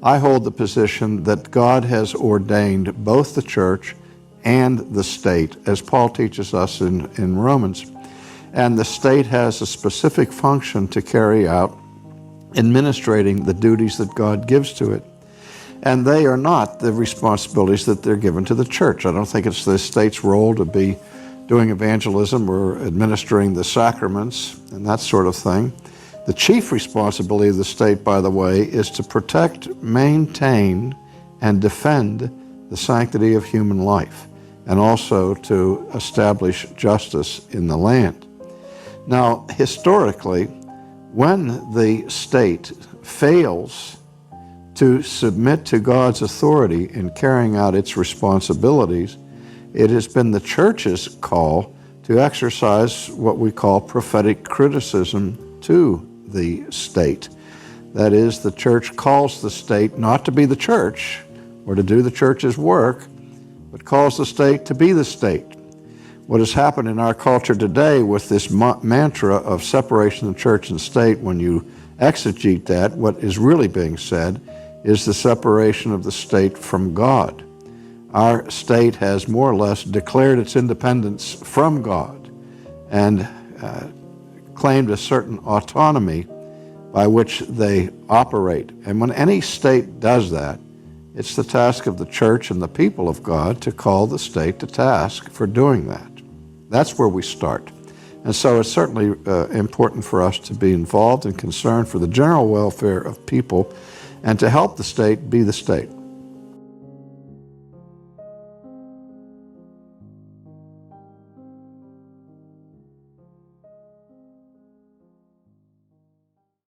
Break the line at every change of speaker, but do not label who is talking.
I hold the position that God has ordained both the church and the state, as Paul teaches us in Romans. And the state has a specific function to carry out, administrating the duties that God gives to it. And they are not the responsibilities that they're given to the church. I don't think it's the state's role to be doing evangelism or administering the sacraments and that sort of thing. The chief responsibility of the state, by the way, is to protect, maintain, and defend the sanctity of human life, and also to establish justice in the land. Now, historically, when the state fails to submit to God's authority in carrying out its responsibilities, it has been the church's call to exercise what we call prophetic criticism to the state. That is, the church calls the state not to be the church or to do the church's work, but calls the state to be the state. What has happened in our culture today with this mantra of separation of church and state, when you exegete that, what is really being said is the separation of the state from God. Our state has more or less declared its independence from God and claimed a certain autonomy by which they operate. And when any state does that, it's the task of the church and the people of God to call the state to task for doing that. That's where we start. And so it's certainly important for us to be involved and concerned for the general welfare of people and to help the state be the state.